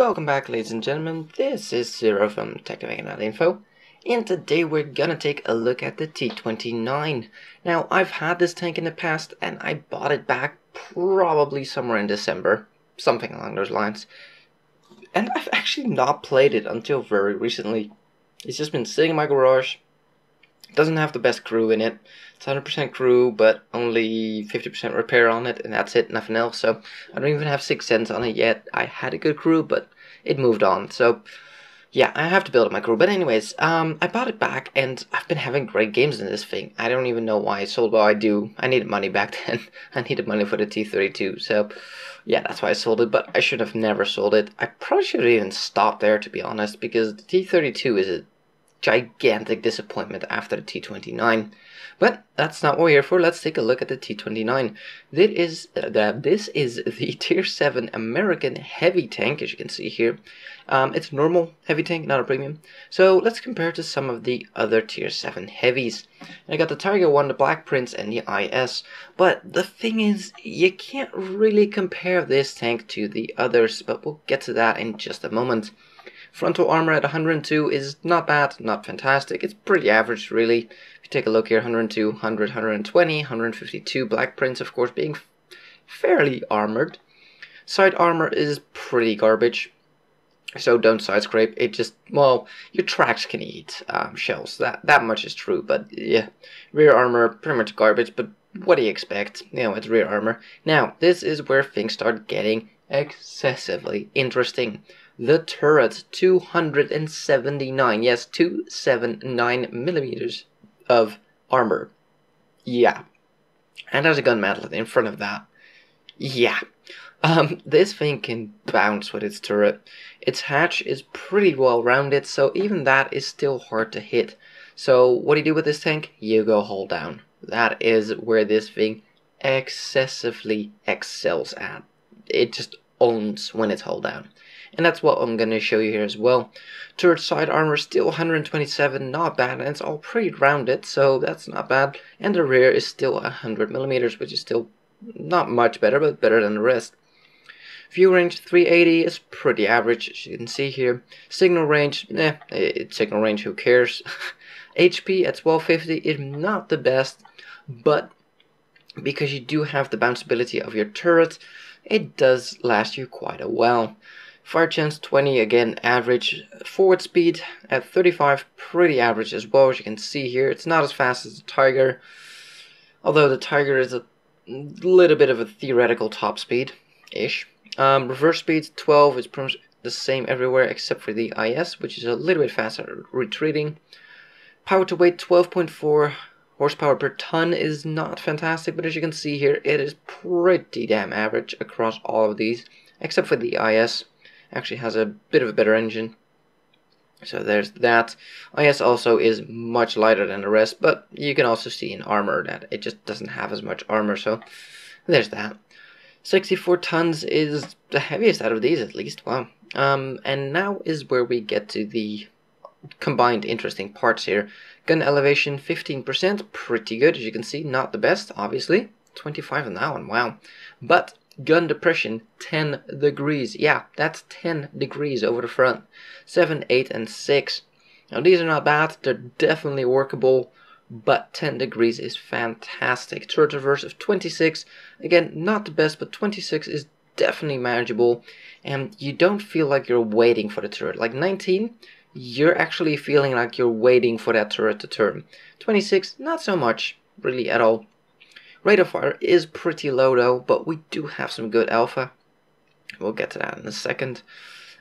Welcome back, ladies and gentlemen. This is Zero from TechDragon.info, and today we're gonna take a look at the T29. Now, I've had this tank in the past, and I bought it back probably somewhere in December, something along those lines. And I've actually not played it until very recently. It's just been sitting in my garage. It doesn't have the best crew in it. It's 100% crew, but only 50% repair on it, and that's it, nothing else. So I don't even have 6 cents on it yet. I had a good crew, but it moved on. So yeah, I have to build up my crew. But anyways, I bought it back, and I've been having great games in this thing. I don't even know why I sold. Well, I do. I needed money back then. I needed money for the T32. So yeah, that's why I sold it. But I should have never sold it. I probably should have even stopped there, to be honest, because the T32 is a gigantic disappointment after the T29. But that's not what we're here for. Let's take a look at the T29. This is the Tier 7 American heavy tank, as you can see here. It's a normal heavy tank, not a premium. So let's compare it to some of the other Tier 7 heavies. I got the Tiger 1, the Black Prince, and the IS. But the thing is, you can't really compare this tank to the others, but we'll get to that in just a moment. Frontal armor at 102 is not bad, not fantastic. It's pretty average, really. If you take a look here, 102, 100, 120, 152. Black Prince, of course, being fairly armored. Side armor is pretty garbage, so don't side scrape. It just, well, your tracks can eat shells. That much is true, but yeah. Rear armor, pretty much garbage, but what do you expect? You know, it's rear armor. Now, this is where things start getting excessively interesting. The turret, 279, yes, 279 millimeters of armor. Yeah. And there's a gunmetal in front of that. Yeah. This thing can bounce with its turret. Its hatch is pretty well rounded, so even that is still hard to hit. So what do you do with this tank? You go hold down. That is where this thing excessively excels at. It just owns when it's hold down. And that's what I'm going to show you here as well. Turret side armor still 127, not bad, and it's all pretty rounded, so that's not bad. And the rear is still 100 millimeters, which is still not much better, but better than the rest. View range 380 is pretty average, as you can see here. Signal range, it's signal range, who cares? HP at 1250 is not the best, but because you do have the bounceability of your turret, it does last you quite a while. Fire chance 20, again average. Forward speed at 35, pretty average as well, as you can see here. It's not as fast as the Tiger, although the Tiger is a little bit of a theoretical top speed-ish. Reverse speed 12 is pretty much the same everywhere except for the IS, which is a little bit faster at retreating. Power to weight 12.4 horsepower per ton is not fantastic, but as you can see here, it is pretty damn average across all of these, except for the IS. Actually has a bit of a better engine, so there's that. IS also is much lighter than the rest, but you can also see in armor that it just doesn't have as much armor, so there's that. 64 tons is the heaviest out of these, at least. Wow. And now is where we get to the combined interesting parts here. Gun elevation 15%, pretty good, as you can see. Not the best, obviously. 25 on that one, wow. But gun depression 10 degrees. Yeah, that's 10 degrees over the front. 7, 8, and 6. Now these are not bad, they're definitely workable, but 10 degrees is fantastic. Turret reverse of 26. Again, not the best, but 26 is definitely manageable, and you don't feel like you're waiting for the turret. Like 19, you're actually feeling like you're waiting for that turret to turn. 26, not so much, really, at all. Rate of fire is pretty low though, but we do have some good alpha. We'll get to that in a second.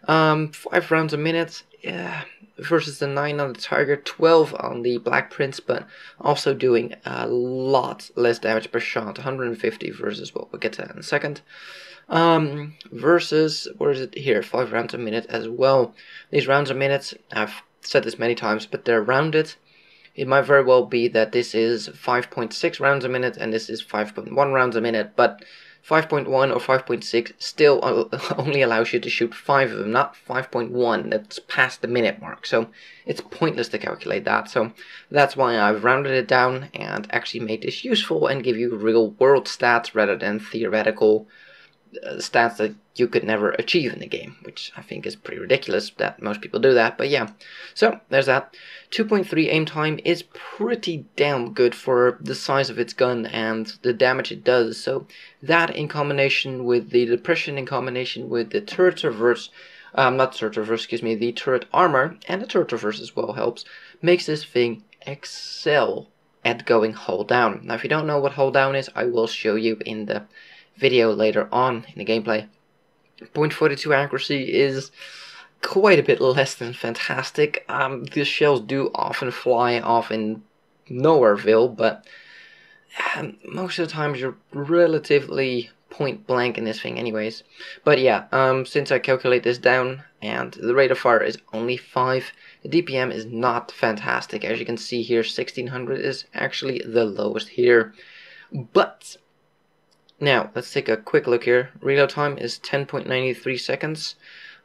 5 rounds a minute, yeah, versus the 9 on the Tiger, 12 on the Black Prince, but also doing a lot less damage per shot, 150 versus, well, we'll get to that in a second. Versus, where is it here, 5 rounds a minute as well. These rounds a minute, I've said this many times, but they're rounded. It might very well be that this is 5.6 rounds a minute and this is 5.1 rounds a minute, but 5.1 or 5.6 still only allows you to shoot 5 of them, not 5.1. That's past the minute mark, so it's pointless to calculate that. So that's why I've rounded it down and actually made this useful and give you real world stats rather than theoretical stats that you could never achieve in the game, which I think is pretty ridiculous that most people do that, but yeah. So there's that. 2.3 aim time is pretty damn good for the size of its gun and the damage it does. So that, in combination with the depression, in combination with the turret reverse, not turret reverse, excuse me, the turret armor, and the turret reverse as well helps, makes this thing excel at going hold down. Now if you don't know what hold down is, I will show you in the video later on in the gameplay. 0.42 accuracy is quite a bit less than fantastic. The shells do often fly off in nowhereville, but most of the time you're relatively point blank in this thing anyways. But yeah, since I calculate this down and the rate of fire is only 5, the DPM is not fantastic. As you can see here, 1600 is actually the lowest here. But now let's take a quick look here. Reload time is 10.93 seconds.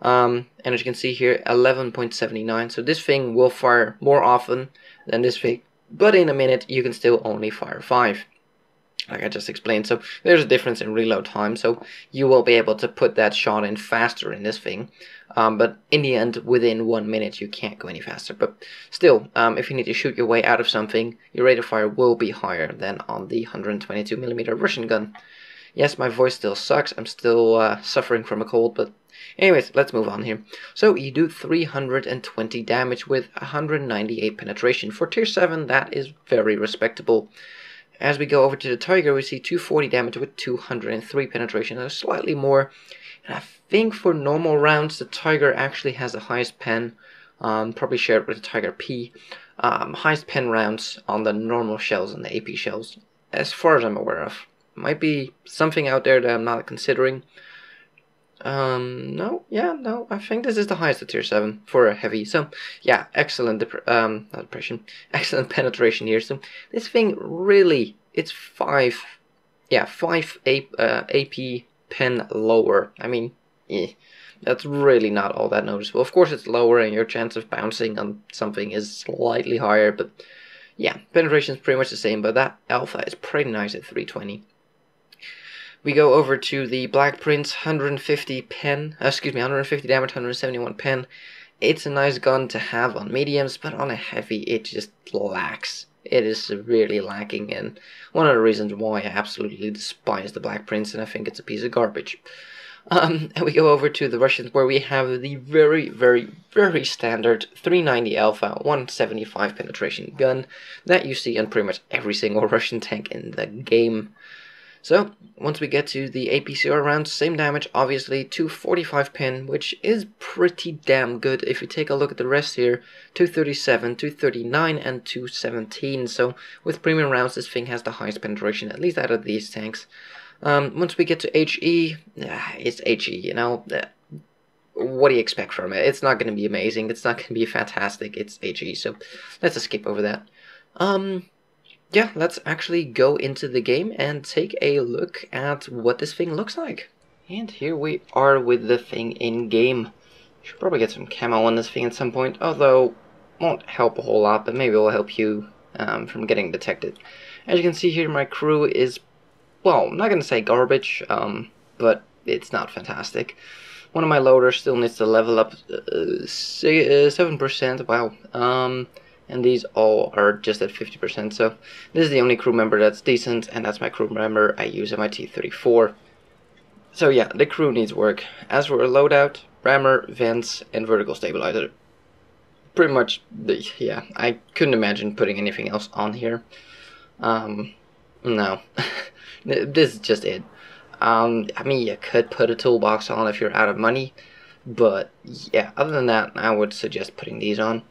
And as you can see here, 11.79. So this thing will fire more often than this thing, but in a minute you can still only fire 5, like I just explained. So there's a difference in reload time, so you will be able to put that shot in faster in this thing, but in the end, within 1 minute you can't go any faster. But still, if you need to shoot your way out of something, your rate of fire will be higher than on the 122mm Russian gun. Yes, my voice still sucks, I'm still suffering from a cold, but anyways, let's move on here. So you do 320 damage with 198 penetration. For tier 7, that is very respectable. As we go over to the Tiger, we see 240 damage with 203 penetration. That's slightly more. And I think for normal rounds, the Tiger actually has the highest pen. Probably shared with the Tiger P. Highest pen rounds on the normal shells and the AP shells, as far as I'm aware of. Might be something out there that I'm not considering. No, I think this is the highest at tier 7 for a heavy. So yeah, excellent excellent penetration here. So this thing really, it's 5 AP pen lower. I mean, that's really not all that noticeable. Of course it's lower and your chance of bouncing on something is slightly higher, but yeah, penetration is pretty much the same, but that alpha is pretty nice at 320. We go over to the Black Prince, 150 damage, 171 pen. It's a nice gun to have on mediums, but on a heavy it just lacks. It is severely lacking, and one of the reasons why I absolutely despise the Black Prince, and I think it's a piece of garbage. And we go over to the Russians, where we have the very, very, very standard 390 Alpha 175 penetration gun that you see on pretty much every single Russian tank in the game. So, once we get to the APCR rounds, same damage, obviously, 245 pen, which is pretty damn good. If you take a look at the rest here, 237, 239, and 217. So, with premium rounds, this thing has the highest penetration, at least out of these tanks. Once we get to HE, it's HE, you know. What do you expect from it? It's not going to be amazing, it's not going to be fantastic, it's HE, so let's just skip over that. Yeah, let's actually go into the game and take a look at what this thing looks like. And here we are with the thing in game. Should probably get some camo on this thing at some point, although won't help a whole lot, but maybe it will help you from getting detected. As you can see here, my crew is, well, I'm not going to say garbage, but it's not fantastic. One of my loaders still needs to level up 7%, wow. And these all are just at 50%, so this is the only crew member that's decent, and that's my crew member I use on my T34. So yeah, the crew needs work. As for a loadout, rammer, vents, and vertical stabilizer. Pretty much, yeah, I couldn't imagine putting anything else on here. No. This is just it. I mean, you could put a toolbox on if you're out of money, but yeah, other than that, I would suggest putting these on.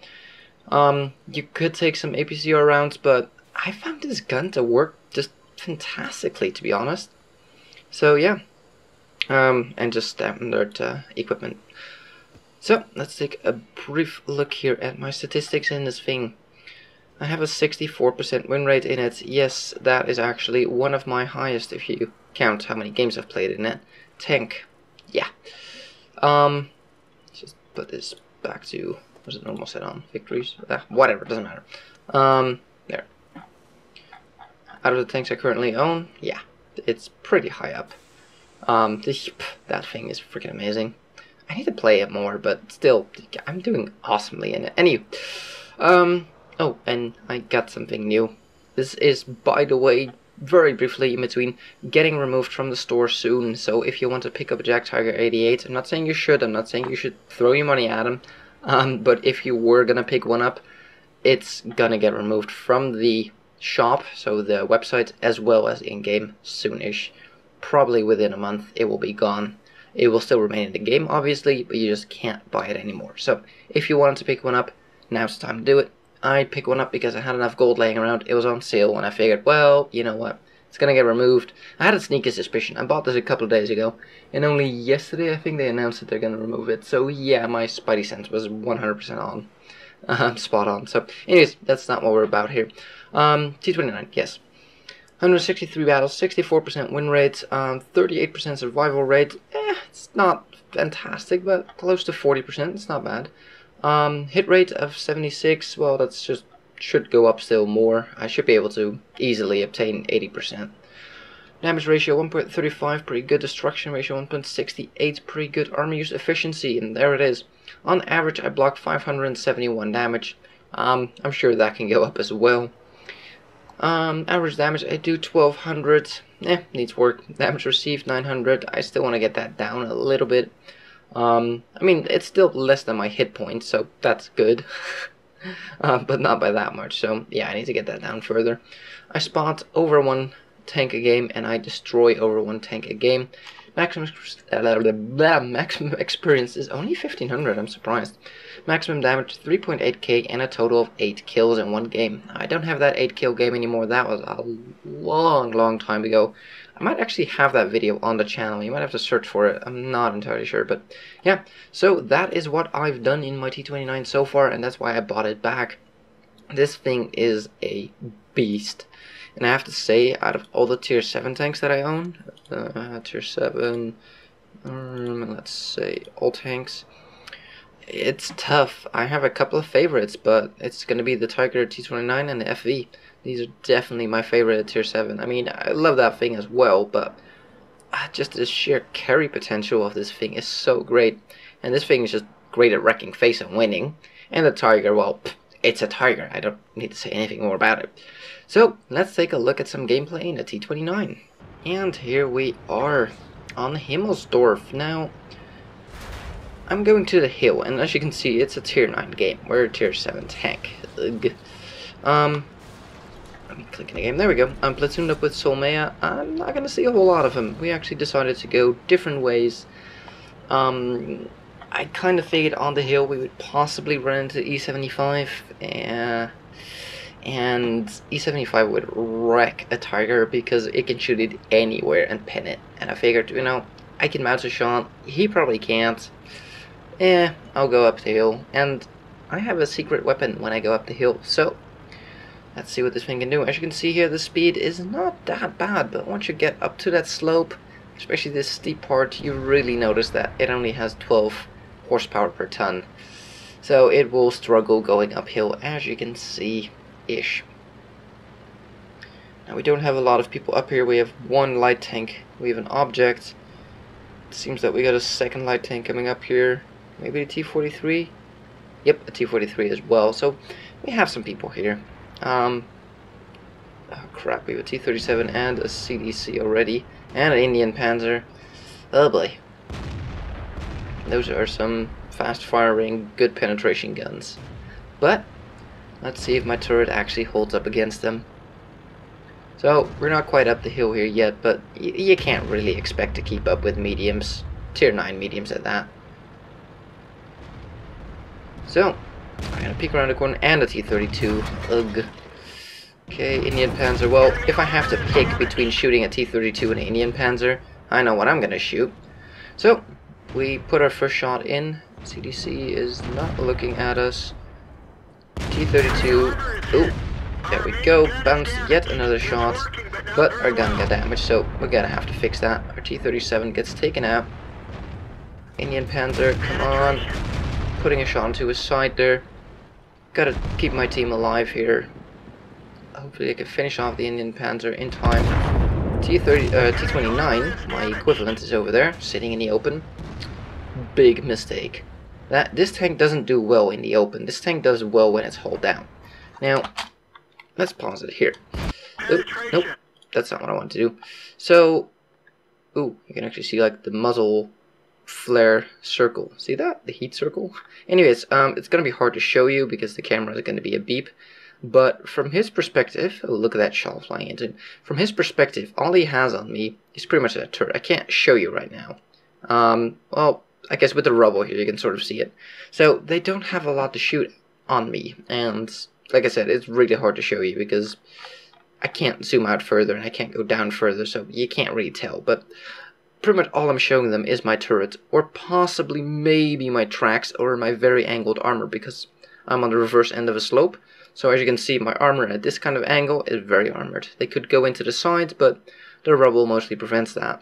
You could take some APCR rounds, but I found this gun to work just fantastically, to be honest. So yeah, and just standard equipment. So let's take a brief look here at my statistics in this thing. I have a 64% win rate in it. Yes, that is actually one of my highest if you count how many games I've played in it. Tank, yeah. Just put this back to, what's it normal set on? Victories? Whatever, doesn't matter. There. Out of the tanks I currently own, yeah, it's pretty high up. That thing is freaking amazing. I need to play it more, but still, I'm doing awesomely in it. Anyway, oh, and I got something new. This is, by the way, very briefly in between, getting removed from the store soon. So if you want to pick up a Jack Tiger 88, I'm not saying you should, I'm not saying you should throw your money at him, but if you were gonna pick one up, it's gonna get removed from the shop, so the website, as well as in-game soonish. Probably within a month it will be gone. It will still remain in the game, obviously, but you just can't buy it anymore. So if you wanted to pick one up, now's the time to do it. I picked one up because I had enough gold laying around. It was on sale, and I figured, well, you know what, it's gonna get removed. I had a sneaky suspicion. I bought this a couple of days ago, and only yesterday I think they announced that they're gonna remove it. So yeah, my spidey sense was 100% on. Spot on. So anyways, that's not what we're about here. T29, yes. 163 battles, 64% win rate, 38% survival rate. It's not fantastic, but close to 40%. It's not bad. Hit rate of 76. Well, that's just should go up still more. I should be able to easily obtain 80%. Damage ratio 1.35, pretty good. Destruction ratio 1.68, pretty good. Armor use efficiency, and there it is. On average, I block 571 damage. I'm sure that can go up as well. Average damage, I do 1200. Needs work. Damage received 900. I still want to get that down a little bit. I mean, it's still less than my hit points, so that's good. But not by that much. So yeah, I need to get that down further. I spot over 1 tank a game, and I destroy over 1 tank a game. Maximum experience is only 1500. I'm surprised. Maximum damage 3.8k and a total of 8 kills in 1 game. I don't have that 8 kill game anymore. That was a long time ago. I might actually have that video on the channel. You might have to search for it. I'm not entirely sure, but yeah. So that is what I've done in my T29 so far, and that's why I bought it back. This thing is a beast. And I have to say, out of all the tier 7 tanks that I own, tier 7, let's say, all tanks, it's tough. I have a couple of favorites, but it's going to be the Tiger T29 and the FV. These are definitely my favorite at tier 7. I mean, I love that thing as well, but just the sheer carry potential of this thing is so great. And this thing is just great at wrecking face and winning. And the Tiger, well, it's a Tiger. I don't need to say anything more about it. So, let's take a look at some gameplay in the T29. And here we are on Himmelsdorf. Now, I'm going to the hill, and as you can see, it's a tier 9 game. We're a tier 7 tank. Ugh. Let me click in the game. There we go. I'm platooned up with Solmea. I'm not going to see a whole lot of him. We actually decided to go different ways. I kind of figured on the hill we would possibly run into E75, and E75 would wreck a Tiger because it can shoot it anywhere and pin it. And I figured, you know, I can mount a shot. He probably can't. I'll go up the hill. And I have a secret weapon when I go up the hill. So, let's see what this thing can do. As you can see here, the speed is not that bad. But once you get up to that slope, especially this steep part, you really notice that it only has 12 horsepower per ton. So it will struggle going uphill, as you can see. Ish. Now we don't have a lot of people up here. We have 1 light tank. We have an object. It seems that we got a 2nd light tank coming up here. Maybe a T43. Yep, a T43 as well. So we have some people here. Oh crap, we have a T37 and a CDC already, and an Indian Panzer. Oh boy. Those are some fast firing, good penetration guns. But let's see if my turret actually holds up against them. So, we're not quite up the hill here yet, but you can't really expect to keep up with mediums. Tier 9 mediums at that. So, I'm gonna peek around the corner, and a T32. Ugh. Okay, Indian Panzer. Well, if I have to pick between shooting a T32 and an Indian Panzer, I know what I'm gonna shoot. So, we put our first shot in. CDC is not looking at us. T32, oh, there we go, bounced yet another shot, but our gun got damaged, so we're gonna have to fix that. Our T37 gets taken out. Indian Panzer, come on, putting a shot into his side there. Gotta keep my team alive here. Hopefully I can finish off the Indian Panzer in time. T29, my equivalent, is over there, sitting in the open. Big mistake. This tank doesn't do well in the open. This tank does well when it's hull down. Now, let's pause it here. Oop, nope, that's not what I want to do. So, ooh, you can actually see like the muzzle flare circle. See that? The heat circle? Anyways, it's gonna be hard to show you because the camera is gonna be a beep. But from his perspective, oh, look at that shell flying into him. From his perspective, all he has on me is pretty much a turret. I can't show you right now. Well, I guess with the rubble here, you can sort of see it. So they don't have a lot to shoot on me, and like I said, it's really hard to show you because I can't zoom out further and I can't go down further, so you can't really tell. But pretty much all I'm showing them is my turret, or possibly maybe my tracks or my very angled armor, because I'm on the reverse end of a slope. So as you can see, my armor at this kind of angle is very armored. They could go into the sides, but the rubble mostly prevents that.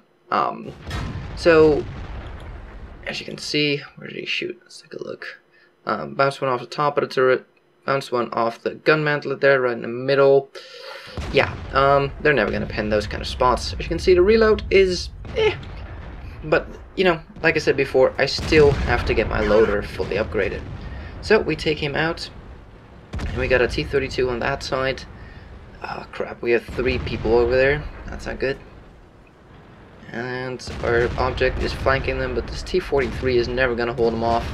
So as you can see, where did he shoot? Let's take a look. Bounce one off the top of the turret, bounce one off the gun mantlet there, right in the middle. Yeah, they're never gonna pen those kind of spots. As you can see, the reload is but you know, like I said before, I still have to get my loader fully upgraded. So we take him out, and we got a T32 on that side. Oh crap, we have 3 people over there. That's not good. And our object is flanking them, but this T43 is never gonna hold them off.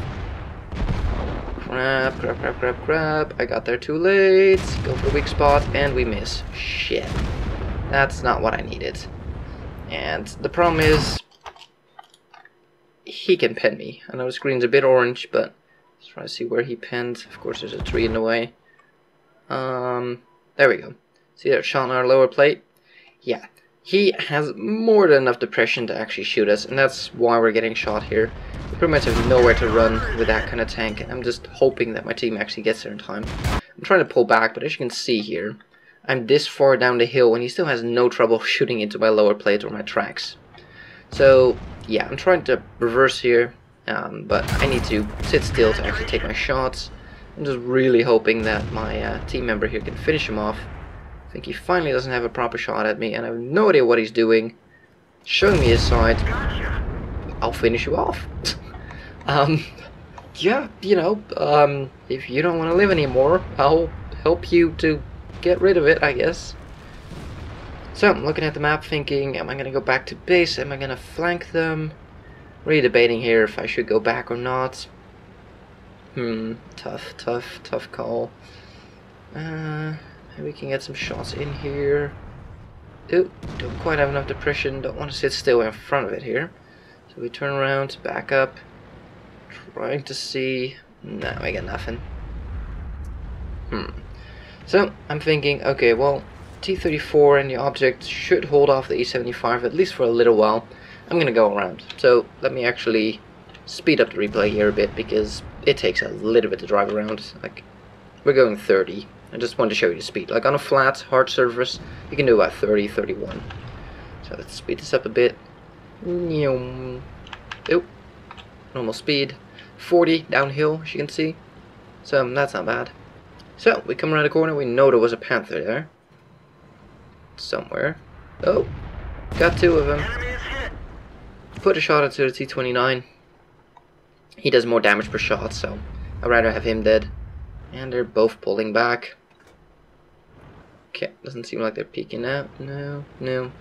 Crap, crap, crap, crap, crap. I got there too late. Go for a weak spot, and we miss. Shit. That's not what I needed. And the problem is, he can pen me. I know the screen's a bit orange, but let's try to see where he penned. Of course, there's a tree in the way. There we go. See that shot on our lower plate? Yeah. He has more than enough depression to actually shoot us, and that's why we're getting shot here. We pretty much have nowhere to run with that kind of tank, and I'm just hoping that my team actually gets there in time. I'm trying to pull back, but as you can see here, I'm this far down the hill, and he still has no trouble shooting into my lower plate or my tracks. So, yeah, I'm trying to reverse here, but I need to sit still to actually take my shots. I'm just really hoping that my team member here can finish him off. I think he finally doesn't have a proper shot at me, and I have no idea what he's doing. Showing me his side. I'll finish you off. Yeah, you know, if you don't want to live anymore, I'll help you to get rid of it, I guess. So, I'm looking at the map thinking, am I going to go back to base? Am I going to flank them? Really debating here if I should go back or not. Tough call. We can get some shots in here. Ooh, don't quite have enough depression. Don't want to sit still in front of it here. So we turn around, back up. Trying to see. No, I got nothing. So I'm thinking, okay, well, T34 and the object should hold off the E75 at least for a little while. I'm gonna go around. So let me actually speed up the replay here a bit because it takes a little bit to drive around. Like, we're going 30. I just want to show you the speed. Like on a flat, hard surface, you can do about 30, 31. So let's speed this up a bit. Oop. Normal speed. 40 downhill, as you can see. So that's not bad. So we come around the corner. We know there was a panther there. Somewhere. Oh, got 2 of them. Put a shot into the T29. He does more damage per shot, so I'd rather have him dead. And they're both pulling back. Okay, doesn't seem like they're peeking out. No.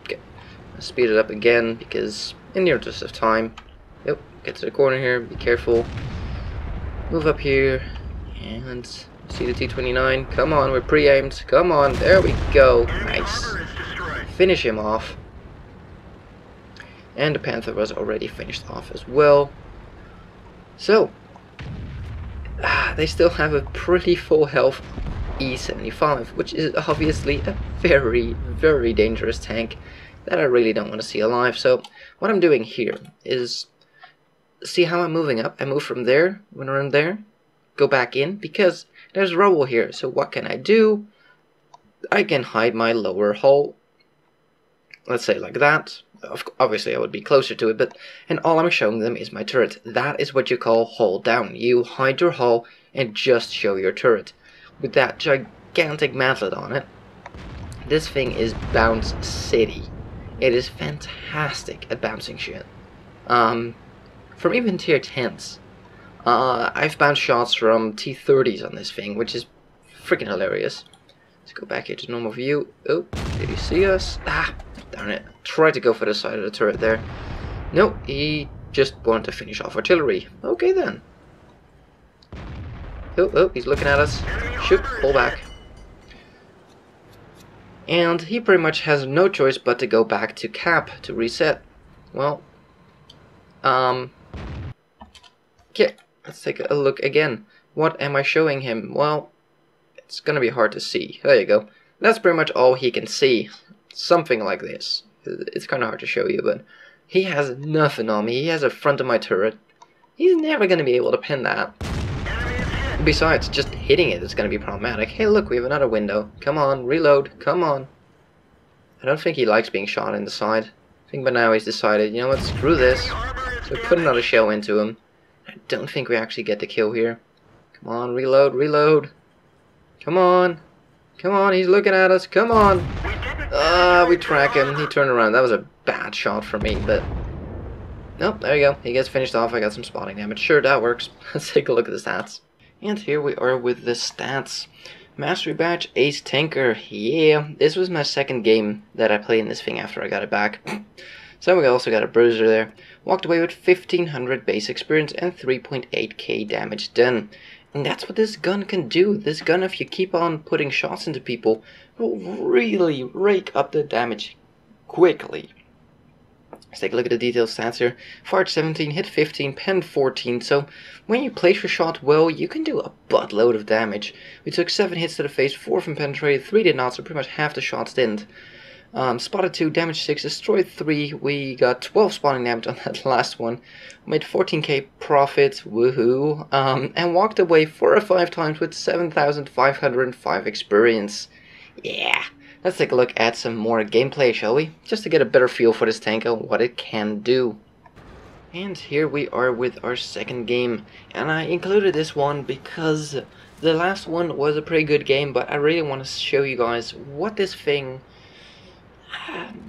Okay, I'll speed it up again because in the interest of time. Yep, get to the corner here, be careful. Move up here, and see the T29. Come on, we're pre-aimed. Come on, there we go. Nice. Finish him off. And the Panther was already finished off as well. So, they still have a pretty full health E75, which is obviously a very, very dangerous tank that I really don't want to see alive. So what I'm doing here is, see how I'm moving up? I move from there, when I'm there, go back in, because there's rubble here. So what can I do? I can hide my lower hull, let's say like that. Obviously I would be closer to it, and all I'm showing them is my turret. That is what you call hull down. You hide your hull and just show your turret. With that gigantic mantlet on it, this thing is bounce city. it is fantastic at bouncing shit. From even tier 10s. I've bounced shots from T30s on this thing, which is freaking hilarious. Let's go back here to normal view. Oh, did he see us? Ah, darn it. Tried to go for the side of the turret there. Nope, he just wanted to finish off artillery. Okay then. Oh, he's looking at us. Shoot, pull back. And he pretty much has no choice but to go back to cap to reset. Well, yeah, let's take a look again. What am I showing him? Well, it's gonna be hard to see. There you go. That's pretty much all he can see. Something like this. It's kind of hard to show you, but he has nothing on me. He has a front of my turret. He's never gonna be able to pin that. Besides, just hitting it is gonna be problematic. Hey, look, we have another window. Come on, reload. Come on. I don't think he likes being shot in the side. I think by now he's decided, you know what, screw this. So we put another shell into him. I don't think we actually get the kill here. Come on, reload, reload. Come on. Come on, he's looking at us. Come on. We track him. He turned around. That was a bad shot for me, but... Nope, there you go. He gets finished off. I got some spotting damage. Sure, that works. Let's take a look at the stats. And here we are with the stats. Mastery Badge, Ace Tanker. Yeah, this was my second game that I played in this thing after I got it back. So we also got a bruiser there. Walked away with 1500 base experience and 3.8k damage done. And that's what this gun can do. This gun, if you keep on putting shots into people, will really rake up the damage quickly. Let's take a look at the detailed stats here. Fired 17, hit 15, penned 14. So when you place your shot well, you can do a buttload of damage. We took 7 hits to the face, 4 from penetrated, 3 did not, so pretty much half the shots didn't. Spotted 2, damaged 6, destroyed 3. We got 12 spotting damage on that last one. Made 14k profit, woohoo. And walked away 4 or 5 times with 7,505 experience. Yeah. Let's take a look at some more gameplay, shall we? Just to get a better feel for this tank and what it can do. And here we are with our second game. And I included this one because the last one was a pretty good game, but I really want to show you guys what this thing...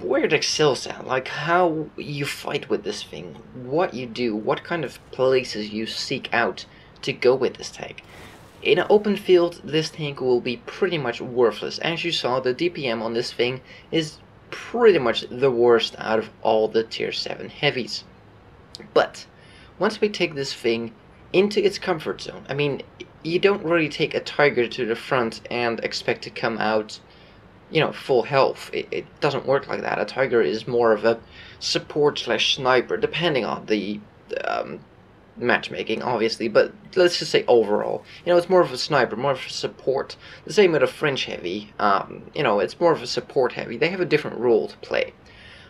where it excels at, like how you fight with this thing, what you do, what kind of places you seek out to go with this tank. In an open field, this tank will be pretty much worthless. As you saw, the DPM on this thing is pretty much the worst out of all the tier 7 heavies. But once we take this thing into its comfort zone, I mean, you don't really take a Tiger to the front and expect to come out, you know, full health. It doesn't work like that. A Tiger is more of a support slash sniper, depending on the matchmaking, obviously, but let's just say overall, you know, it's more of a sniper, more of a support. The same with a French heavy. You know, it's more of a support heavy. They have a different role to play.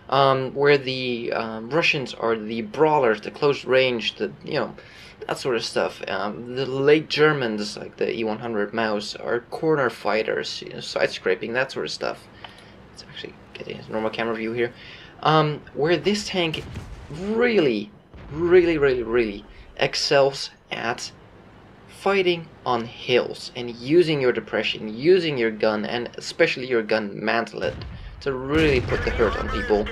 Where the Russians are the brawlers, the close range, the, you know, that sort of stuff. The late Germans, like the E100 Mouse, are corner fighters, you know, side scraping, that sort of stuff. Let's actually get a normal camera view here. Where this tank really excels at fighting on hills and using your depression, using your gun, and especially your gun mantlet to really put the hurt on people.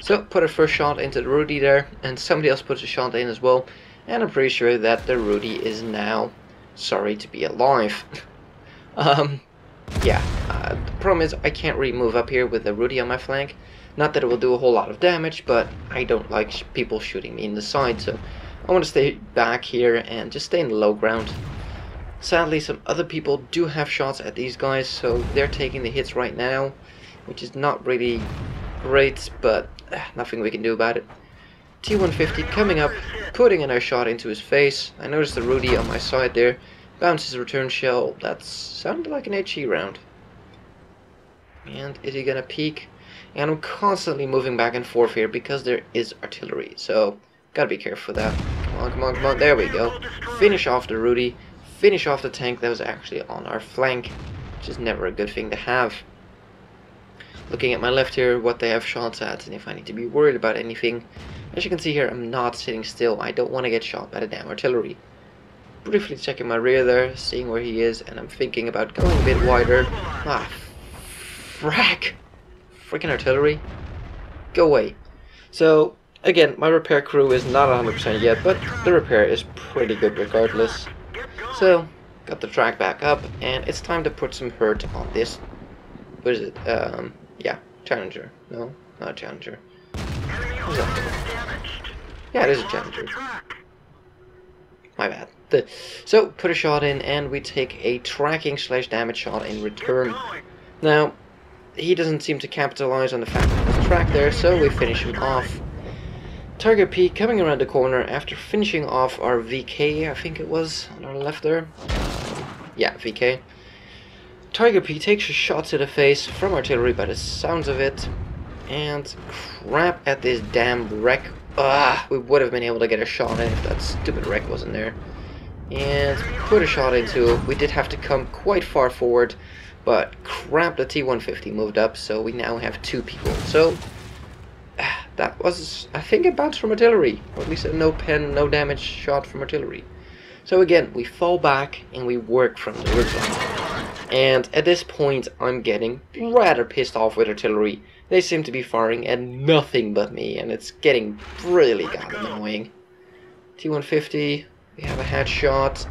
So put a first shot into the Rudy there, and somebody else puts a shot in as well, and I'm pretty sure that the Rudy is now sorry to be alive. Yeah, the problem is I can't really move up here with the Rudy on my flank. Not that it will do a whole lot of damage, but I don't like people shooting me in the side, so I want to stay back here and just stay in the low ground. Sadly, some other people do have shots at these guys, so they're taking the hits right now, which is not really great, but nothing we can do about it. T150 coming up, putting a nice shot into his face. I noticed the Rudy on my side there. Bounces return shell. That sounded like an HE round. And is he gonna peek? And I'm constantly moving back and forth here because there is artillery, so gotta be careful with that. Come on, come on, come on. There we go. Finish off the Rudy. Finish off the tank that was actually on our flank, which is never a good thing to have. Looking at my left here, what they have shots at, and if I need to be worried about anything. As you can see here, I'm not sitting still. I don't want to get shot by the damn artillery. Briefly checking my rear there, seeing where he is, and I'm thinking about going a bit wider. Ah, frack! Freaking artillery. go away. So, again, my repair crew is not 100% yet, but the repair is pretty good regardless. So, got the track back up, and it's time to put some hurt on this. What is it? Yeah, Challenger. No, not Challenger. What's that? Yeah, it is a Challenger. My bad. So, put a shot in, and we take a tracking / damage shot in return. Now, he doesn't seem to capitalize on the fact that there's a track there, so we finish him off. Tiger P coming around the corner after finishing off our VK, I think it was, on our left there. Yeah, VK. Tiger P takes a shot to the face from artillery by the sounds of it, and crap at this damn wreck. We would have been able to get a shot in if that stupid wreck wasn't there. And put a shot into it. We did have to come quite far forward, but crap, the T150 moved up, so we now have 2 people. So that was, I think, a bounce from artillery, or at least a no damage shot from artillery. So again, we fall back and we work from the ridgeline. And at this point, I'm getting rather pissed off with artillery. They seem to be firing at nothing but me, and it's getting really goddamn annoying. T150, we have a headshot.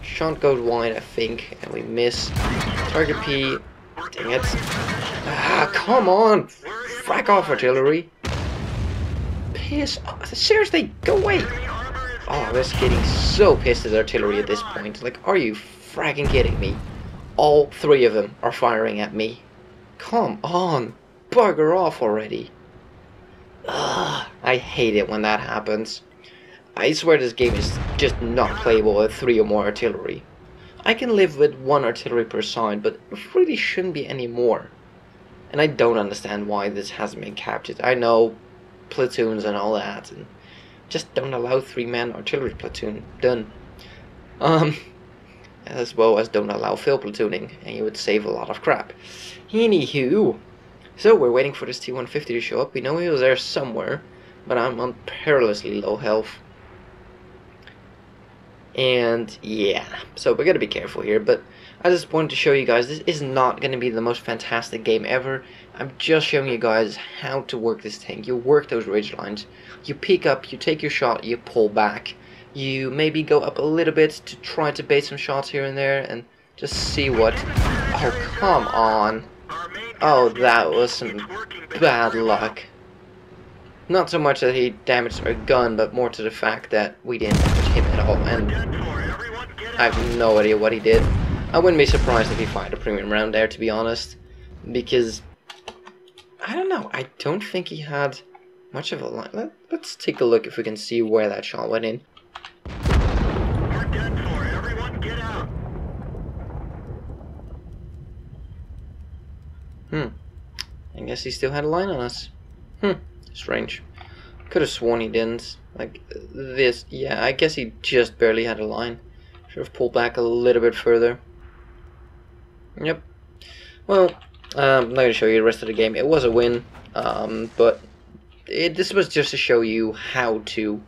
Shot goes wide, I think, and we miss. Target P, dang it. Come on! Frack off, artillery. Piss off. Seriously, go away! Oh, I was getting so pissed at artillery at this point. Like, are you fragging kidding me? All 3 of them are firing at me. Come on, bugger off already. I hate it when that happens. I swear this game is just not playable with 3 or more artillery. I can live with 1 artillery per side, but it really shouldn't be any more. And I don't understand why this hasn't been captured. I know platoons and all that, and just don't allow 3-man artillery platoon. Done. As well as don't allow field platooning, and you would save a lot of crap. Anywho, so we're waiting for this T150 to show up. We know he was there somewhere, but I'm on perilously low health. And yeah, so we're gonna be careful here, but I just wanted to show you guys this is not gonna be the most fantastic game ever. I'm just showing you guys how to work this tank. You work those ridge lines, you peek up, you take your shot, you pull back. You maybe go up a little bit to try to bait some shots here and there and just see what... Oh, come on. Oh, that was some bad luck. Not so much that he damaged our gun, but more to the fact that we didn't damage him at all, and I have no idea what he did. I wouldn't be surprised if he fired a premium round there, to be honest, because, I don't know, I don't think he had much of a line. Let's take a look if we can see where that shot went in. I guess he still had a line on us. Strange. Could have sworn he didn't. Like this, yeah, I guess he just barely had a line. Should have pulled back a little bit further. Yep. Well, I'm not going to show you the rest of the game. It was a win, but this was just to show you how to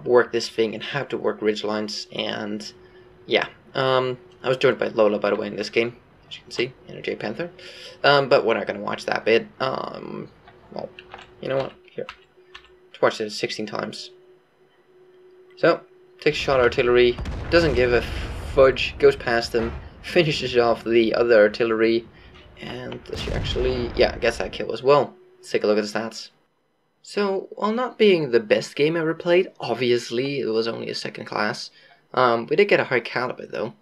work this thing and how to work ridge lines. And yeah, I was joined by Lola, by the way, in this game. As you can see, in a J Panther. But we're not going to watch that bit. Well, you know what? Here. Let's watch this 16 times. So, takes a shot artillery, doesn't give a fudge, goes past him, finishes off the other artillery, and does she actually... Yeah, gets that kill as well. Let's take a look at the stats. So, while not being the best game ever played, obviously, it was only a second class, we did get a high caliber though.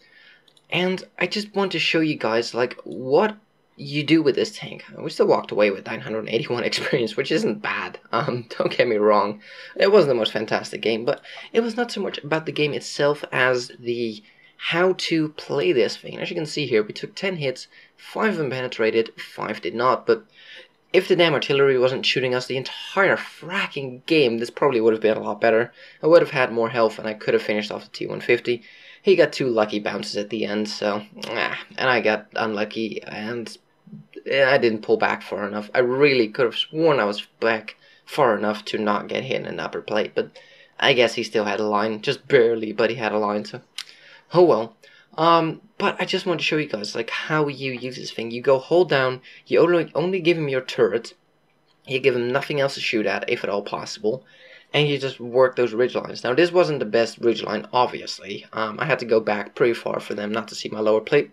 And I just want to show you guys, like, what you do with this tank. We still walked away with 981 experience, which isn't bad. Don't get me wrong. It wasn't the most fantastic game, but it was not so much about the game itself as the how to play this thing. As you can see here, we took 10 hits, 5 of them penetrated, 5 did not, but if the damn artillery wasn't shooting us the entire fracking game, this probably would have been a lot better. I would have had more health and I could have finished off the T150. He got 2 lucky bounces at the end, so, and I got unlucky, and I didn't pull back far enough. I really could have sworn I was back far enough to not get hit in an upper plate, but I guess he still had a line, just barely, but he had a line, so, oh well. But I just want to show you guys like how you use this thing. You go hold down, you only give him your turret, you give him nothing else to shoot at, if at all possible, and you just work those ridge lines. Now, this wasn't the best ridge line, obviously. I had to go back pretty far for them not to see my lower plate.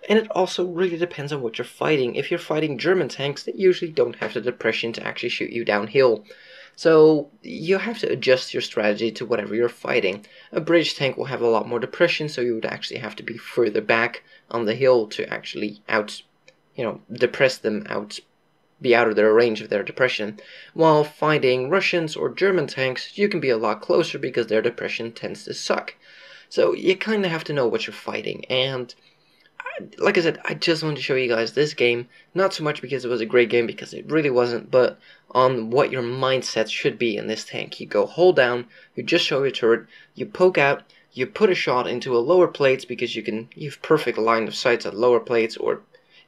And it also really depends on what you're fighting. If you're fighting German tanks, they usually don't have the depression to actually shoot you downhill. So you have to adjust your strategy to whatever you're fighting. A British tank will have a lot more depression, so you would actually have to be further back on the hill to actually depress them out, be out of their range of their depression. While fighting Russians or German tanks, you can be a lot closer because their depression tends to suck. So you kind of have to know what you're fighting, and like I said, I just wanted to show you guys this game, not so much because it was a great game, because it really wasn't, but on what your mindset should be in this tank. You go hold down, you just show your turret, you poke out, you put a shot into a lower plates because you've perfect line of sight at lower plates, or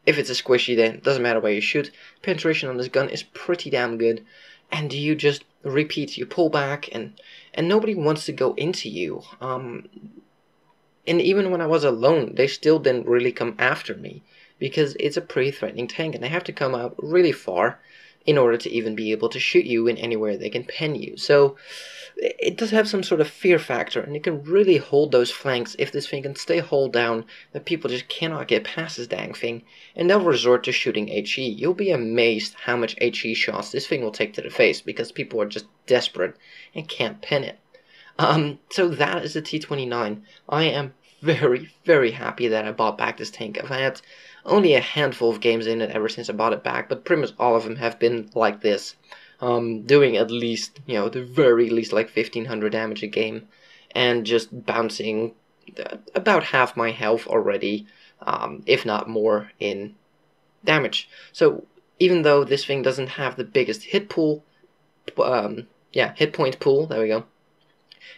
if it's a squishy, then it doesn't matter where you shoot. Penetration on this gun is pretty damn good, and you just repeat, you pull back, and nobody wants to go into you. And even when I was alone, they still didn't really come after me, because it's a pretty threatening tank, and they have to come out really far in order to even be able to shoot you in anywhere they can pen you. So it does have some sort of fear factor, and it can really hold those flanks if this thing can stay hold down, that people just cannot get past this dang thing, and they'll resort to shooting HE. You'll be amazed how much HE shots this thing will take to the face, because people are just desperate and can't pen it. So that is the T29. I am very, very happy that I bought back this tank. I've had only a handful of games in it ever since I bought it back, but pretty much all of them have been like this. Doing at least, the very least like 1500 damage a game, and just bouncing about half my health already, if not more, in damage. So even though this thing doesn't have the biggest hit pool, hit point pool, there we go,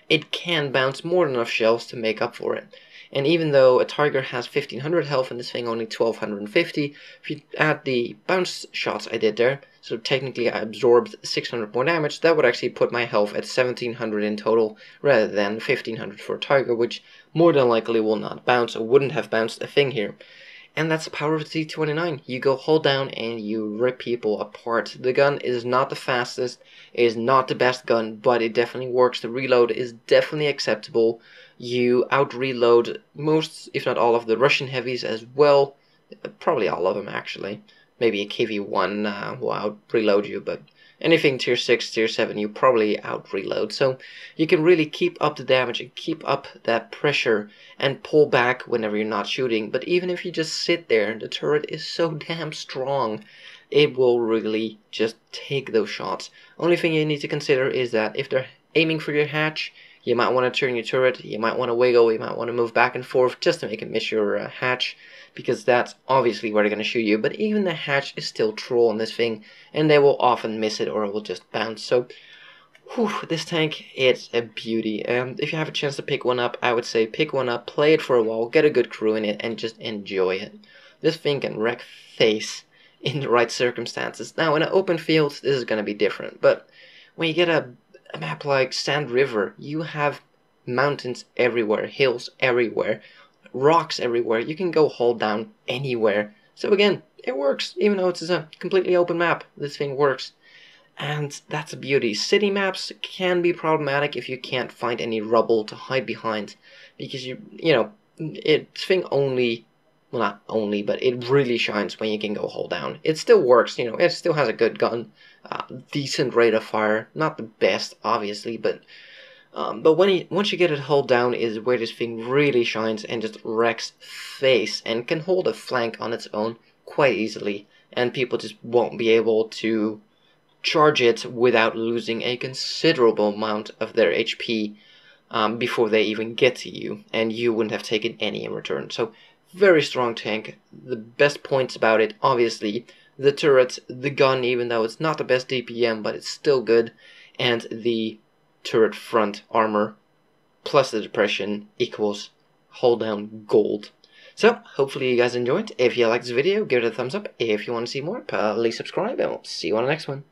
it can bounce more than enough shells to make up for it. And even though a Tiger has 1500 health and this thing only 1250, if you add the bounce shots I did there, so technically I absorbed 600 more damage, that would actually put my health at 1700 in total, rather than 1500 for a Tiger, which more than likely will not bounce, or wouldn't have bounced a thing here. And that's the power of the T29. You go hold down and you rip people apart. The gun is not the fastest, it is not the best gun, but it definitely works. The reload is definitely acceptable. You out-reload most, if not all, of the Russian heavies as well. Probably all of them, actually. Maybe a KV-1 will out-reload you, but anything tier 6, tier 7, you probably out-reload. So you can really keep up the damage and keep up that pressure and pull back whenever you're not shooting. But even if you just sit there, the turret is so damn strong, it will really just take those shots. Only thing you need to consider is that if they're aiming for your hatch, you might want to turn your turret, you might want to wiggle, you might want to move back and forth just to make it miss your hatch, because that's obviously where they're going to shoot you. But even the hatch is still troll on this thing, and they will often miss it or it will just bounce. So, this tank, it's a beauty. If you have a chance to pick one up, I would say pick one up, play it for a while, get a good crew in it, and just enjoy it. This thing can wreck face in the right circumstances. Now, in an open field, this is going to be different, but when you get a map like Sand River, you have mountains everywhere, hills everywhere, rocks everywhere. You can go hold down anywhere. So again, it works. Even though it's a completely open map, this thing works. And that's a beauty. City maps can be problematic if you can't find any rubble to hide behind, because this thing only, well, not only, but it really shines when you can go hold down. It still works, it still has a good gun, decent rate of fire, not the best, obviously, but once you get it hold down is where this thing really shines and just wrecks face, and can hold a flank on its own quite easily, and people just won't be able to charge it without losing a considerable amount of their HP before they even get to you, and you wouldn't have taken any in return. So very strong tank. The best points about it, obviously, the turret, the gun, even though it's not the best DPM, but it's still good, and the turret front armor plus the depression equals hold down gold. So, hopefully you guys enjoyed. If you liked this video, give it a thumbs up. If you want to see more, please subscribe, and we'll see you on the next one.